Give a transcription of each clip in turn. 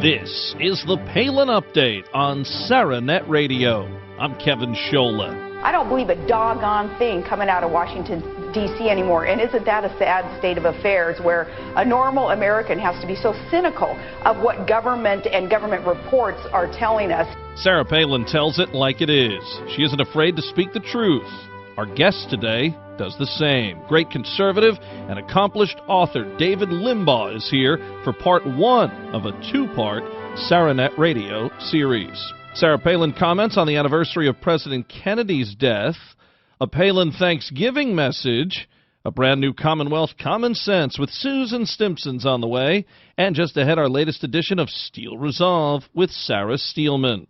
This is the Palin Update on SaraNet Radio. I'm Kevin Scholla. I don't believe a doggone thing coming out of Washington, D.C. anymore. And isn't that a sad state of affairs where a normal American has to be so cynical of what government and government reports are telling us? Sarah Palin tells it like it is. She isn't afraid to speak the truth. Our guest today does the same. Great conservative and accomplished author David Limbaugh is here for part one of a two-part SaraNet Radio series. Sarah Palin comments on the anniversary of President Kennedy's death, a Palin Thanksgiving message, a brand new Commonwealth Common Sense with Susan Stimson's on the way, and just ahead our latest edition of Steel Resolve with Sarah Steelman.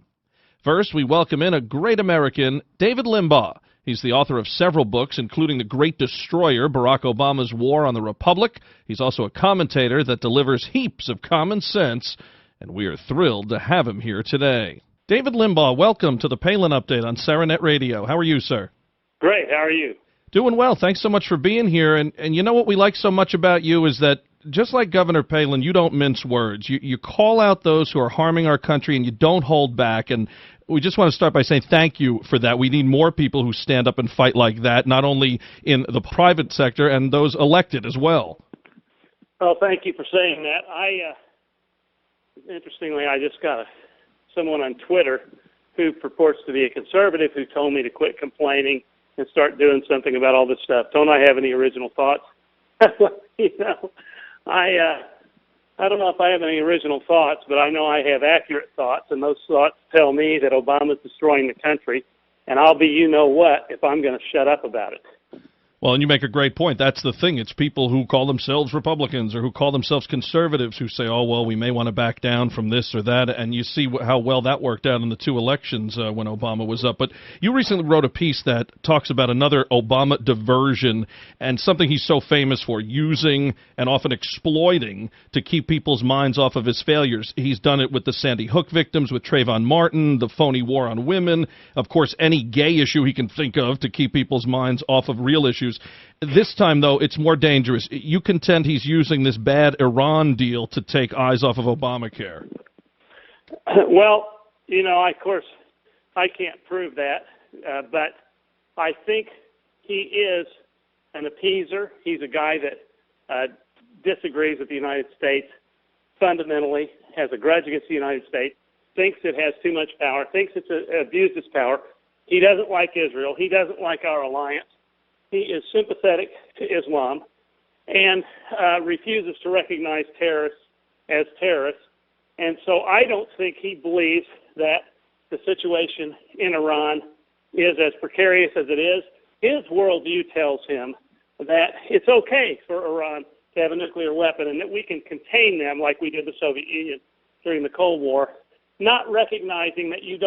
First, we welcome in a great American, David Limbaugh. He's the author of several books, including The Great Destroyer, Barack Obama's War on the Republic. He's also a commentator that delivers heaps of common sense, and we are thrilled to have him here today. David Limbaugh, welcome to the Palin Update on SaraNet Radio. How are you, sir? Great. How are you? Doing well. Thanks so much for being here. And you know what we like so much about you is that, just like Governor Palin, you don't mince words. You call out those who are harming our country, and you don't hold back. And we just want to start by saying thank you for that. We need more people who stand up and fight like that, not only in the private sector and those elected as well. Well, thank you for saying that. Interestingly, I just got someone on Twitter who purports to be a conservative who told me to quit complaining and start doing something about all this stuff. Don't I have any original thoughts? I don't know if I have any original thoughts, but I know I have accurate thoughts, and those thoughts tell me that Obama's destroying the country, and I'll be you-know-what if I'm going to shut up about it. Well, and you make a great point. That's the thing. It's people who call themselves Republicans or who call themselves conservatives who say, oh, well, we may want to back down from this or that, and you see how well that worked out in the two elections when Obama was up. But you recently wrote a piece that talks about another Obama diversion and something he's so famous for, using and often exploiting to keep people's minds off of his failures. He's done it with the Sandy Hook victims, with Trayvon Martin, the phony war on women, of course, any gay issue he can think of to keep people's minds off of real issues. This time, though, it's more dangerous. You contend he's using this bad Iran deal to take eyes off of Obamacare. Well, of course, I can't prove that, but I think he is an appeaser. He's a guy that disagrees with the United States fundamentally, has a grudge against the United States, thinks it has too much power, thinks it's abused its power. He doesn't like Israel. He doesn't like our alliance. He is sympathetic to Islam and refuses to recognize terrorists as terrorists. And so I don't think he believes that the situation in Iran is as precarious as it is. His worldview tells him that it's okay for Iran to have a nuclear weapon and that we can contain them like we did the Soviet Union during the Cold War, not recognizing that you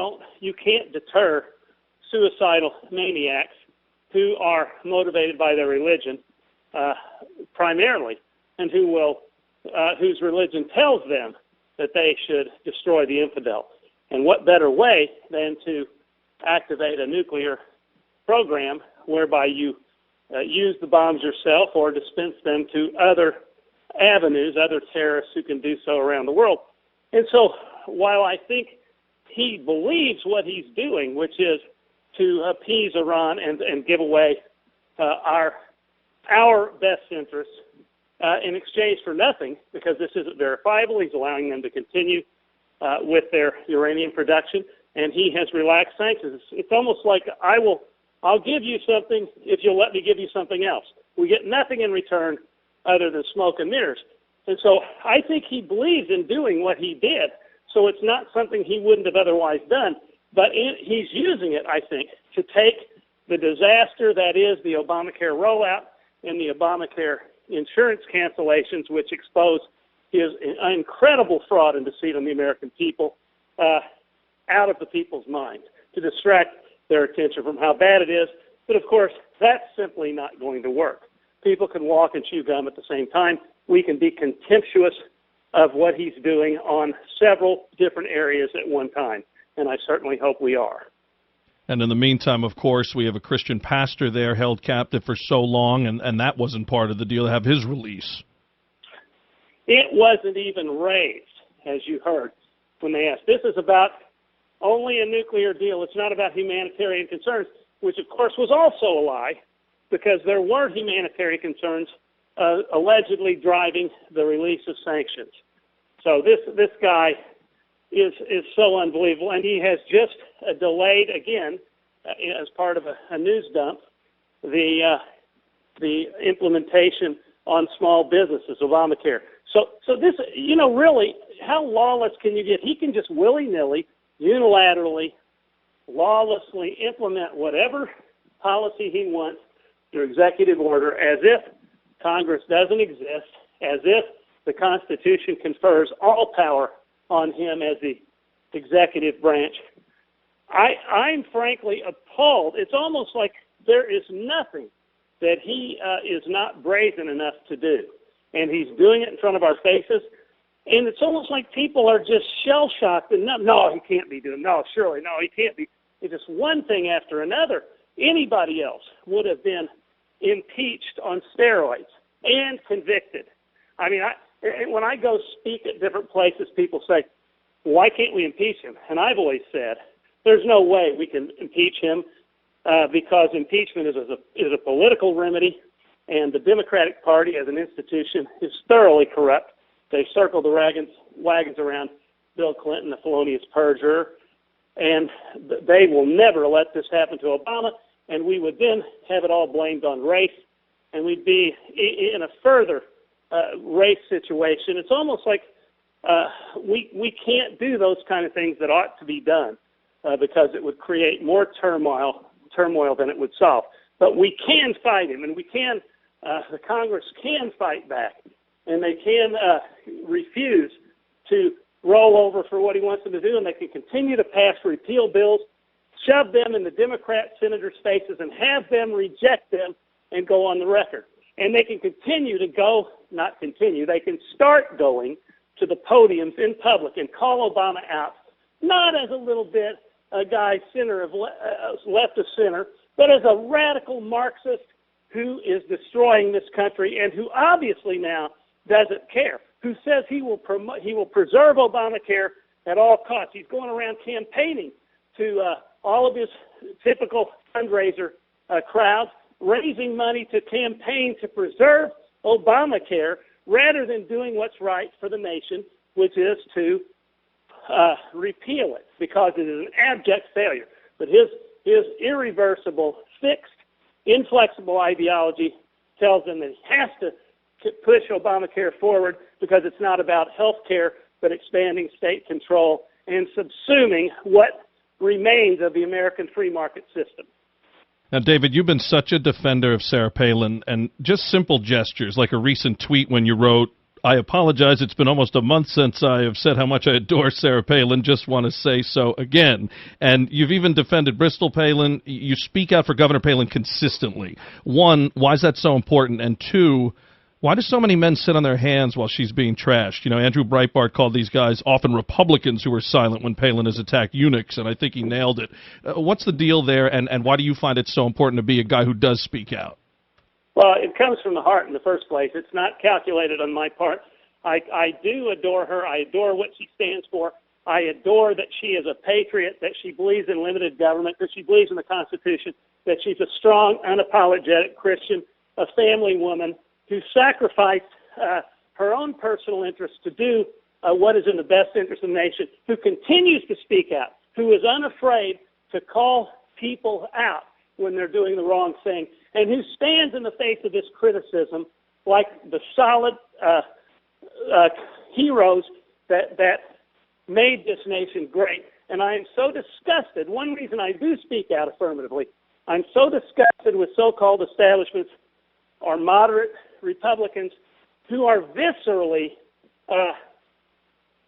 can't deter suicidal maniacs who are motivated by their religion primarily, and whose religion tells them that they should destroy the infidel. And what better way than to activate a nuclear program whereby you use the bombs yourself or dispense them to other avenues, other terrorists who can do so around the world. And so while I think he believes what he's doing, which is to appease Iran and give away our best interests in exchange for nothing, because this isn't verifiable. He's allowing them to continue with their uranium production, and he has relaxed sanctions. It's almost like I'll give you something if you'll let me give you something else. We get nothing in return other than smoke and mirrors. And so I think he believes in doing what he did. So it's not something he wouldn't have otherwise done. But he's using it, I think, to take the disaster that is the Obamacare rollout and the Obamacare insurance cancellations, which expose his incredible fraud and deceit on the American people, out of the people's minds, to distract their attention from how bad it is. But, of course, that's simply not going to work. People can walk and chew gum at the same time. We can be contemptuous of what he's doing on several different areas at one time. And I certainly hope we are. And in the meantime, of course, we have a Christian pastor there held captive for so long, and that wasn't part of the deal to have his release. It wasn't even raised. as you heard when they asked. This is about only a nuclear deal. It's not about humanitarian concerns, which of course was also a lie, because there were humanitarian concerns allegedly driving the release of sanctions. So this guy is so unbelievable, and he has just delayed again, as part of a news dump, the implementation on small businesses, Obamacare. So this, really, how lawless can you get? He can just willy-nilly, unilaterally, lawlessly implement whatever policy he wants through executive order, as if Congress doesn't exist, as if the Constitution confers all power on him as the executive branch. I'm frankly appalled. It's almost like there is nothing that he is not brazen enough to do. And he's doing it in front of our faces. And it's almost like people are just shell-shocked. And no, he can't be doing, no, surely, no, he can't be. It's just one thing after another. Anybody else would have been impeached on steroids and convicted. I mean, when I go speak at different places, people say, why can't we impeach him? And I've always said, there's no way we can impeach him because impeachment is a political remedy, and the Democratic Party as an institution is thoroughly corrupt. They circle the wagons around Bill Clinton, the felonious perjurer, and they will never let this happen to Obama, and we would then have it all blamed on race, and we'd be in a further race situation. It's almost like we can't do those kind of things that ought to be done because it would create more turmoil than it would solve. But we can fight him, and we can. The Congress can fight back, and they can refuse to roll over for what he wants them to do, and they can continue to pass repeal bills, shove them in the Democrat senators' faces, and have them reject them and go on the record. And they can continue to go, not continue, they can start going to the podiums in public and call Obama out, not as a little bit a guy left of center, but as a radical Marxist who is destroying this country and who obviously now doesn't care, who says he will preserve Obamacare at all costs. He's going around campaigning to all of his typical fundraiser crowds, raising money to campaign to preserve Obamacare rather than doing what's right for the nation, which is to repeal it, because it is an abject failure. But his irreversible, fixed, inflexible ideology tells him that he has to push Obamacare forward because it's not about health care, but expanding state control and subsuming what remains of the American free market system. Now, David, you've been such a defender of Sarah Palin, and just simple gestures, like a recent tweet when you wrote, "I apologize, it's been almost a month since I have said how much I adore Sarah Palin, just want to say so again." And you've even defended Bristol Palin. You speak out for Governor Palin consistently. One, why is that so important? And two, why do so many men sit on their hands while she's being trashed? You know, Andrew Breitbart called these guys often Republicans who are silent when Palin has attacked eunuchs, and I think he nailed it. What's the deal there, and why do you find it so important to be a guy who does speak out? Well, it comes from the heart in the first place. It's not calculated on my part. I do adore her. I adore what she stands for. I adore that she is a patriot, that she believes in limited government, that she believes in the Constitution, that she's a strong, unapologetic Christian, a family woman who sacrificed her own personal interests to do what is in the best interest of the nation, who continues to speak out, who is unafraid to call people out when they're doing the wrong thing, and who stands in the face of this criticism like the solid heroes that made this nation great. And I am so disgusted. One reason I do speak out affirmatively, I'm so disgusted with so-called establishments or moderate Republicans who are viscerally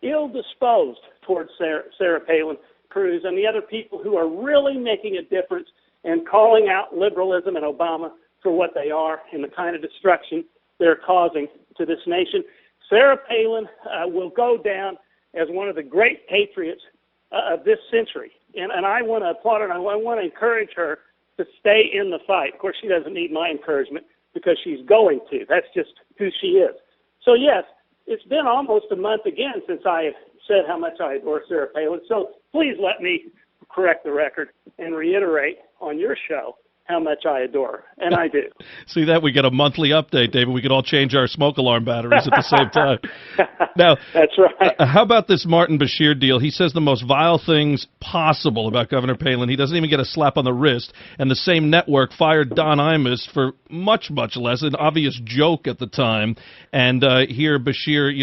ill-disposed towards Sarah Palin Cruz and the other people who are really making a difference and calling out liberalism and Obama for what they are and the kind of destruction they're causing to this nation. Sarah Palin will go down as one of the great patriots of this century. And I want to applaud her, and I want to encourage her to stay in the fight. Of course, she doesn't need my encouragement because she's going to. That's just who she is. So, yes, it's been almost a month again since I have said how much I adore Sarah Palin. So please let me correct the record and reiterate on your show how much I adore her, and I do. See that? We get a monthly update, David. We could all change our smoke alarm batteries at the same time. Now, that's right. How about this Martin Bashir deal? He says the most vile things possible about Governor Palin. He doesn't even get a slap on the wrist. And the same network fired Don Imus for much, much less, an obvious joke at the time. And here Bashir,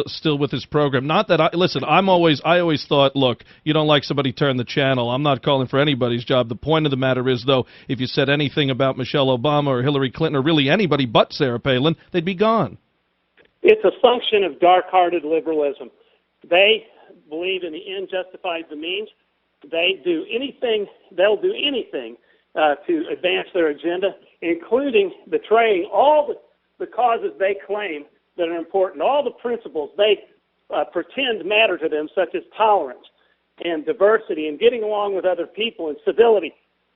still with his program. Not that I always thought, look, you don't like somebody, turn the channel. I'm not calling for anybody's job. The point of the matter is, though, if you said anything about Michelle Obama or Hillary Clinton or really anybody but Sarah Palin, they'd be gone. It's a function of dark-hearted liberalism. They believe in the end justifies the means. They'll do anything to advance their agenda, including betraying all the causes they claim that are important, all the principles they pretend matter to them, such as tolerance and diversity and getting along with other people and civility.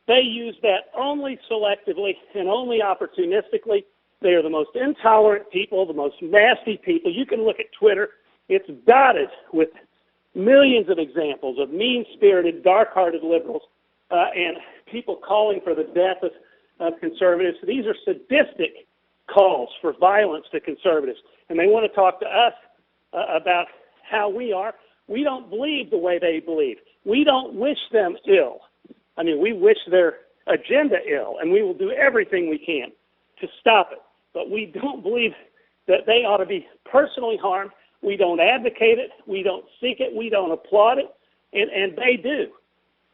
They use that only selectively and only opportunistically. They are the most intolerant people, the most nasty people. You can look at Twitter. It's dotted with millions of examples of mean-spirited, dark-hearted liberals and people calling for the death of conservatives. These are sadistic calls for violence to conservatives, and they want to talk to us about how we are. We don't believe the way they believe. We don't wish them ill. I mean, we wish their agenda ill, and we will do everything we can to stop it. But we don't believe that they ought to be personally harmed. We don't advocate it. We don't seek it. We don't applaud it, and they do.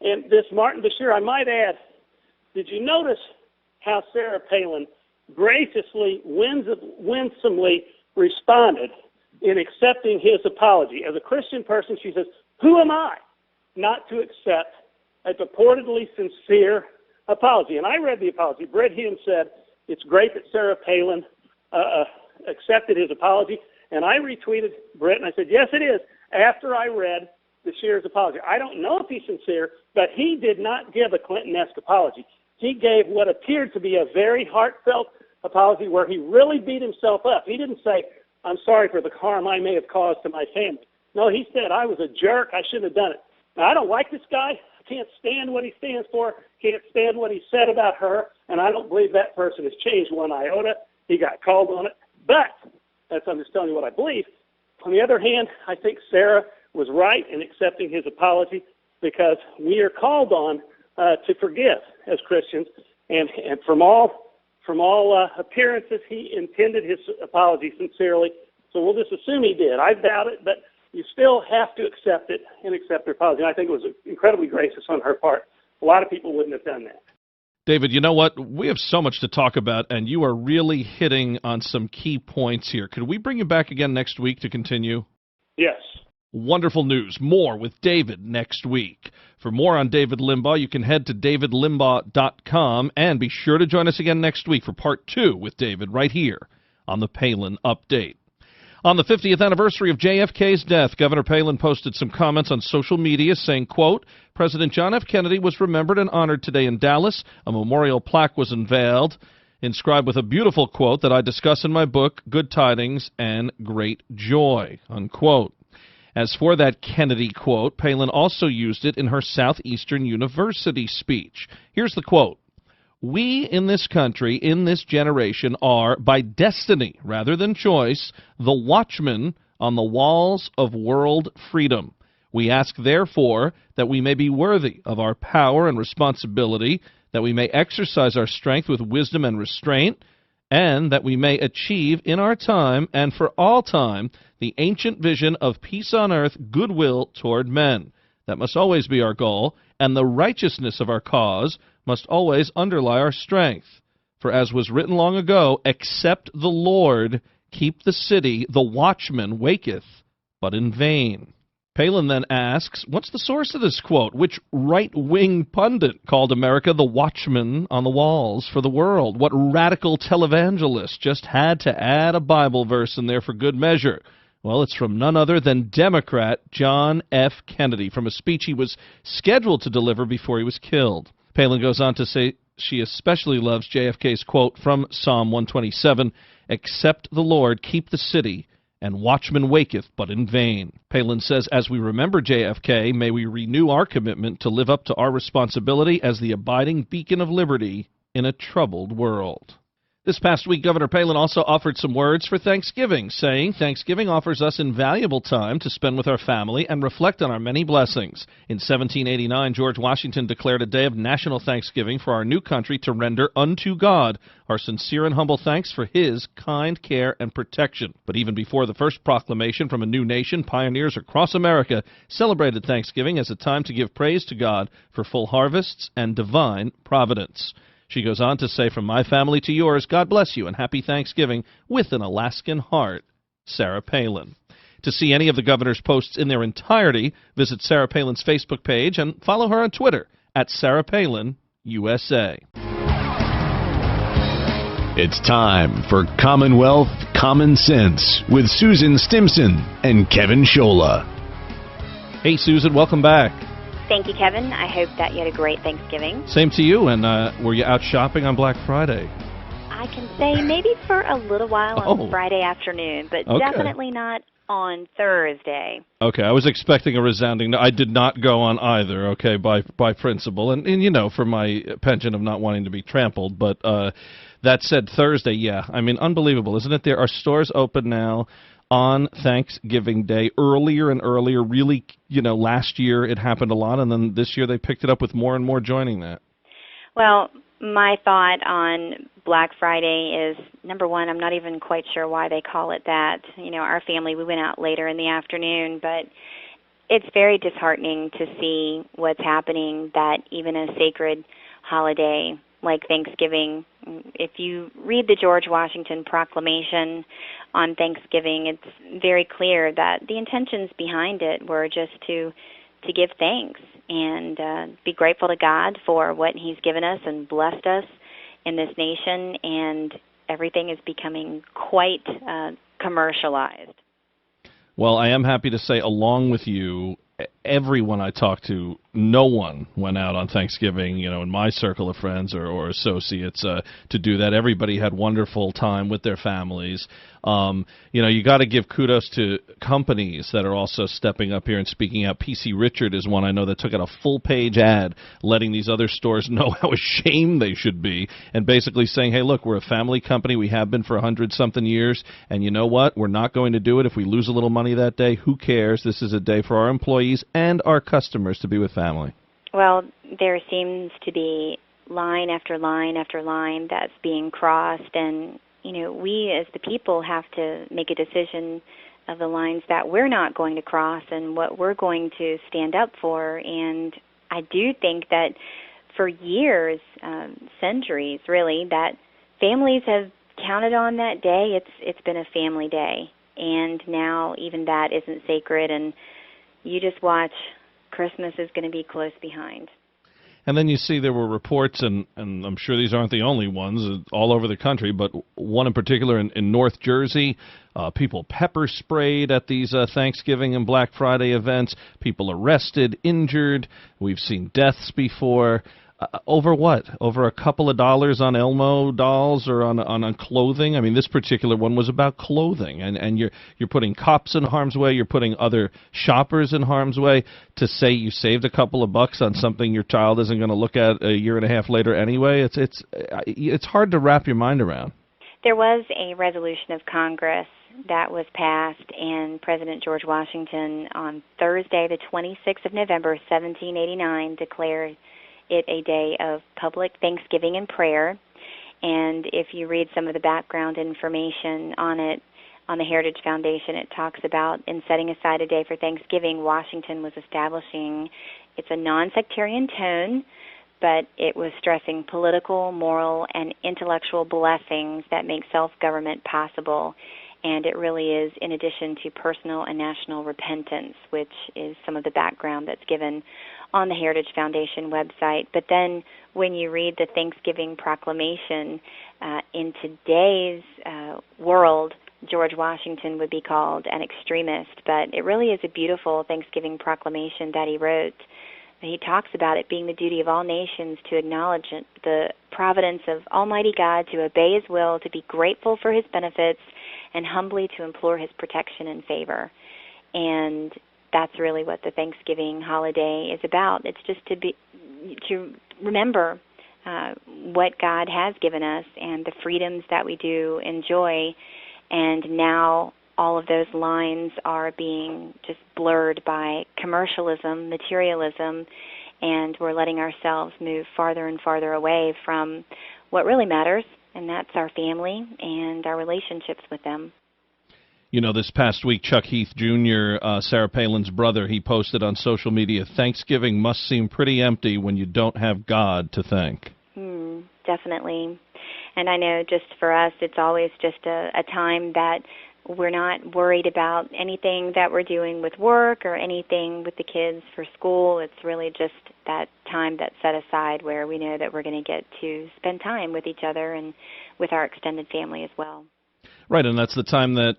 And this Martin Bashir, I might add, did you notice how Sarah Palin graciously, winsomely responded in accepting his apology? As a Christian person, she says, who am I not to accept a purportedly sincere apology? And I read the apology. Brett Hume said, it's great that Sarah Palin accepted his apology. And I retweeted Brett, and I said, yes, it is, after I read Bashir's apology. I don't know if he's sincere, but he did not give a Clinton-esque apology. He gave what appeared to be a very heartfelt apology where he really beat himself up. He didn't say, I'm sorry for the harm I may have caused to my family. No, he said, I was a jerk. I shouldn't have done it. Now, I don't like this guy. I can't stand what he stands for. Can't stand what he said about her. And I don't believe that person has changed one iota. He got called on it. But I'm just telling you what I believe. On the other hand, I think Sarah was right in accepting his apology because we are called on to forgive as Christians. And from all appearances, he intended his apology sincerely. So we'll just assume he did. I doubt it, but you still have to accept it and accept her apology. And I think it was incredibly gracious on her part. A lot of people wouldn't have done that. David, you know what? We have so much to talk about, and you are really hitting on some key points here. Could we bring you back again next week to continue? Yes. Wonderful news. More with David next week. For more on David Limbaugh, you can head to davidlimbaugh.com, and be sure to join us again next week for Part 2 with David right here on the Palin Update. On the 50th anniversary of JFK's death, Governor Palin posted some comments on social media saying, quote, President John F. Kennedy was remembered and honored today in Dallas. A memorial plaque was unveiled, inscribed with a beautiful quote that I discuss in my book, Good Tidings and Great Joy, unquote. As for that Kennedy quote, Palin also used it in her Southeastern University speech. Here's the quote. We in this country, in this generation, are, by destiny rather than choice, the watchmen on the walls of world freedom. We ask, therefore, that we may be worthy of our power and responsibility, that we may exercise our strength with wisdom and restraint, and that we may achieve in our time and for all time the ancient vision of peace on earth, goodwill toward men. That must always be our goal, and the righteousness of our cause must always underlie our strength. For as was written long ago, except the Lord keep the city, the watchman waketh, but in vain. Palin then asks, what's the source of this quote? Which right-wing pundit called America the watchman on the walls for the world? What radical televangelist just had to add a Bible verse in there for good measure? Well, it's from none other than Democrat John F. Kennedy, from a speech he was scheduled to deliver before he was killed. Palin goes on to say she especially loves JFK's quote from Psalm 127, except the Lord keep the city, and watchman waketh, but in vain. Palin says, as we remember JFK, may we renew our commitment to live up to our responsibility as the abiding beacon of liberty in a troubled world. This past week, Governor Palin also offered some words for Thanksgiving, saying, Thanksgiving offers us invaluable time to spend with our family and reflect on our many blessings. In 1789, George Washington declared a day of national thanksgiving for our new country to render unto God our sincere and humble thanks for his kind care and protection. But even before the first proclamation from a new nation, pioneers across America celebrated Thanksgiving as a time to give praise to God for full harvests and divine providence. She goes on to say, from my family to yours, God bless you and happy Thanksgiving with an Alaskan heart, Sarah Palin. To see any of the governor's posts in their entirety, visit Sarah Palin's Facebook page and follow her on Twitter at Sarah Palin USA. It's time for Commonwealth Common Sense with Susan Stimson and Kevin Scholla. Hey, Susan, welcome back. Thank you, Kevin. I hope that you had a great Thanksgiving. Same to you. And were you out shopping on Black Friday? I can say maybe for a little while on Friday afternoon, but definitely not on Thursday. Okay, I was expecting a resounding no. I did not go on either, okay, by principle. And you know, for my penchant of not wanting to be trampled. But that said, Thursday, yeah. I mean, unbelievable, isn't it? There are stores open now on Thanksgiving Day, earlier and earlier. Really, you know, last year it happened a lot, and then this year they picked it up with more and more joining that. Well, my thought on Black Friday is, number one, I'm not even quite sure why they call it that. You know, our family, we went out later in the afternoon, but it's very disheartening to see what's happening, that even a sacred holiday like Thanksgiving, if you read the George Washington Proclamation on Thanksgiving, it's very clear that the intentions behind it were just to give thanks and be grateful to God for what he's given us and blessed us in this nation, and everything is becoming quite commercialized. Well, I am happy to say, along with you, everyone I talked to, no one went out on Thanksgiving, you know, in my circle of friends or associates to do that. Everybody had wonderful time with their families. You know, you got to give kudos to companies that are also stepping up here and speaking out. PC Richard is one I know that took out a full-page ad letting these other stores know how ashamed they should be, and basically saying, hey, look, we're a family company. We have been for 100-something years, and you know what? We're not going to do it if we lose a little money that day. Who cares? This is a day for our employees and our customers to be with family. Well, there seems to be line after line after line that's being crossed, and you know, we as the people have to make a decision of the lines that we're not going to cross and what we're going to stand up for. And I do think that for years, centuries really, that families have counted on that day. It's been a family day, and now even that isn't sacred, and you just watch, Christmas is going to be close behind. And then you see there were reports, and I'm sure these aren't the only ones, all over the country, but one in particular in North Jersey, people pepper sprayed at these Thanksgiving and Black Friday events, people arrested, injured. We've seen deaths before. Over what? Over a couple of dollars on Elmo dolls or on clothing? I mean, this particular one was about clothing, and you're putting cops in harm's way, you're putting other shoppers in harm's way. To say you saved a couple of bucks on something your child isn't going to look at a year and a half later anyway, it's hard to wrap your mind around. There was a resolution of Congress that was passed, and President George Washington on Thursday, the 26th of November, 1789, declared it a day of public thanksgiving and prayer. And if you read some of the background information on it, on the Heritage Foundation, it talks about, in setting aside a day for Thanksgiving, Washington was establishing, it's a non-sectarian tone, but it was stressing political, moral, and intellectual blessings that make self-government possible. And it really is in addition to personal and national repentance, which is some of the background that's given on the Heritage Foundation website. But then when you read the Thanksgiving Proclamation, in today's world, George Washington would be called an extremist, but it really is a beautiful Thanksgiving Proclamation that he wrote he talks about it being the duty of all nations to acknowledge the providence of Almighty God, to obey His will, to be grateful for His benefits, and humbly to implore His protection and favor. And that's really what the Thanksgiving holiday is about. It's just to remember what God has given us and the freedoms that we do enjoy. And now all of those lines are being just blurred by commercialism, materialism, and we're letting ourselves move farther and farther away from what really matters, and that's our family and our relationships with them. You know, this past week, Chuck Heath Jr., Sarah Palin's brother, he posted on social media, Thanksgiving must seem pretty empty when you don't have God to thank. Definitely. And I know just for us, it's always just a time that we're not worried about anything that we're doing with work or anything with the kids for school. It's really just that time that's set aside where we know that we're going to get to spend time with each other and with our extended family as well. Right, and that's the time that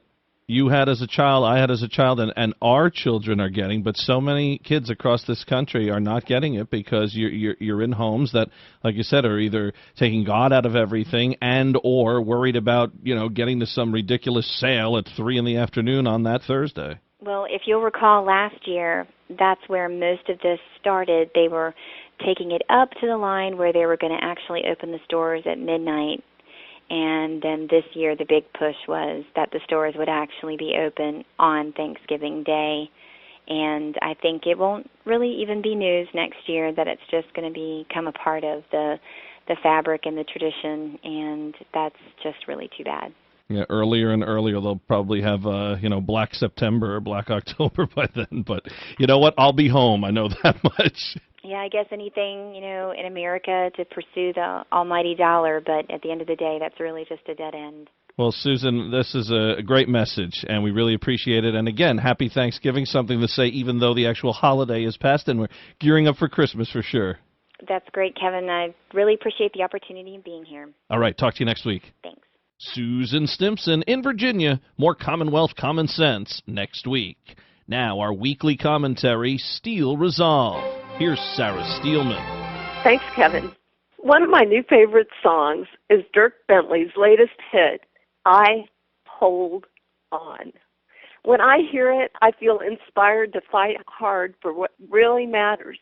you had as a child, I had as a child, and our children are getting, but so many kids across this country are not getting it because you're in homes that, like you said, are either taking God out of everything and or worried about, getting to some ridiculous sale at 3 p.m. on that Thursday. Well, if you'll recall last year, that's where most of this started. They were taking it up to the line where they were going to actually open the stores at midnight. And then this year the big push was that the stores would actually be open on Thanksgiving Day. And I think it won't really even be news next year, that it's just going to become a part of the fabric and the tradition, and that's just really too bad. Yeah, earlier and earlier they'll probably have, Black September or Black October by then. But you know what? I'll be home. I know that much. Yeah, I guess anything, in America to pursue the almighty dollar, but at the end of the day, that's really just a dead end. Well, Susan, this is a great message, and we really appreciate it. And again, happy Thanksgiving, something to say even though the actual holiday is past, and we're gearing up for Christmas for sure. That's great, Kevin. I really appreciate the opportunity of being here. All right, talk to you next week. Thanks. Susan Stimson in Virginia. More Commonwealth Common Sense next week. Now, our weekly commentary, Steel Resolve. Here's Sarah Steelman. Thanks, Kevin. One of my new favorite songs is Dirk Bentley's latest hit, I Hold On. When I hear it, I feel inspired to fight hard for what really matters.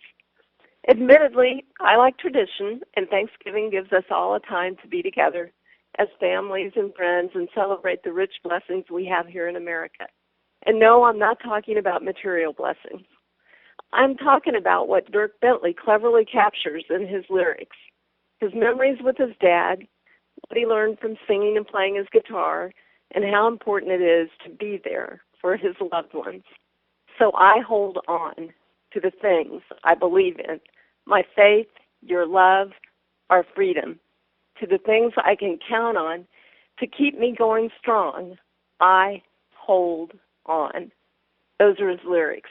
Admittedly, I like tradition, and Thanksgiving gives us all a time to be together as families and friends and celebrate the rich blessings we have here in America. And no, I'm not talking about material blessings. I'm talking about what Dirk Bentley cleverly captures in his lyrics. His memories with his dad, what he learned from singing and playing his guitar, and how important it is to be there for his loved ones. So I hold on to the things I believe in, my faith, your love, our freedom, to the things I can count on to keep me going strong. I hold on. Those are his lyrics.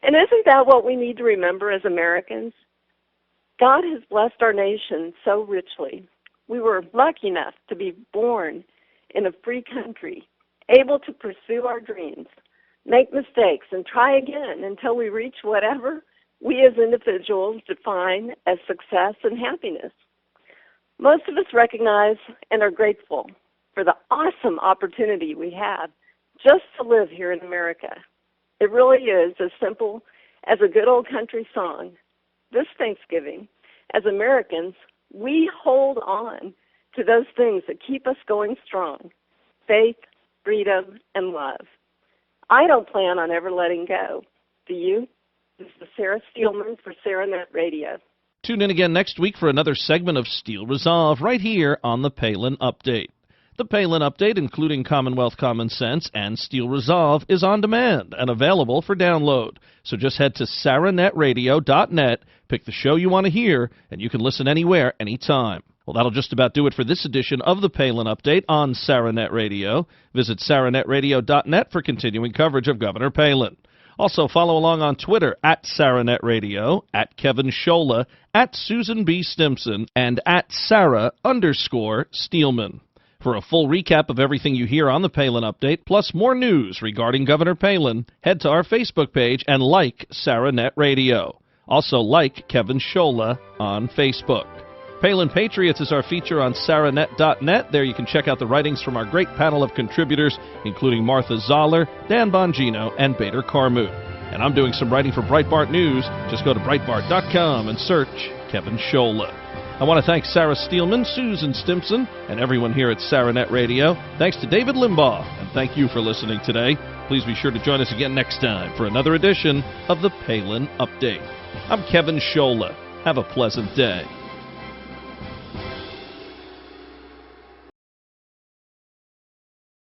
And isn't that what we need to remember as Americans? God has blessed our nation so richly. We were lucky enough to be born in a free country, able to pursue our dreams, make mistakes, and try again until we reach whatever we as individuals define as success and happiness. Most of us recognize and are grateful for the awesome opportunity we have just to live here in America. It really is as simple as a good old country song. This Thanksgiving, as Americans, we hold on to those things that keep us going strong: faith, freedom, and love. I don't plan on ever letting go. Do you? This is Sarah Steelman for SarahNet Radio. Tune in again next week for another segment of Steel Resolve right here on the Palin Update. The Palin Update, including Commonwealth Common Sense and Steel Resolve, is on demand and available for download. So just head to SarahNetRadio.net, pick the show you want to hear, and you can listen anywhere, anytime. Well, that'll just about do it for this edition of the Palin Update on SarahNet Radio. Visit SarahNetRadio.net for continuing coverage of Governor Palin. Also, follow along on Twitter at SarahNet Radio, at Kevin Scholla, at Susan B. Stimson, and at Sarah_Steelman. For a full recap of everything you hear on the Palin Update, plus more news regarding Governor Palin, head to our Facebook page and like SarahNet Radio. Also, like Kevin Scholla on Facebook. Palin Patriots is our feature on saranet.net. There you can check out the writings from our great panel of contributors, including Martha Zoller, Dan Bongino, and Bader Carmoot. And I'm doing some writing for Breitbart News. Just go to Breitbart.com and search Kevin Scholla. I want to thank Sarah Steelman, Susan Stimson, and everyone here at Saranet Radio. Thanks to David Limbaugh, and thank you for listening today. Please be sure to join us again next time for another edition of the Palin Update. I'm Kevin Scholla. Have a pleasant day.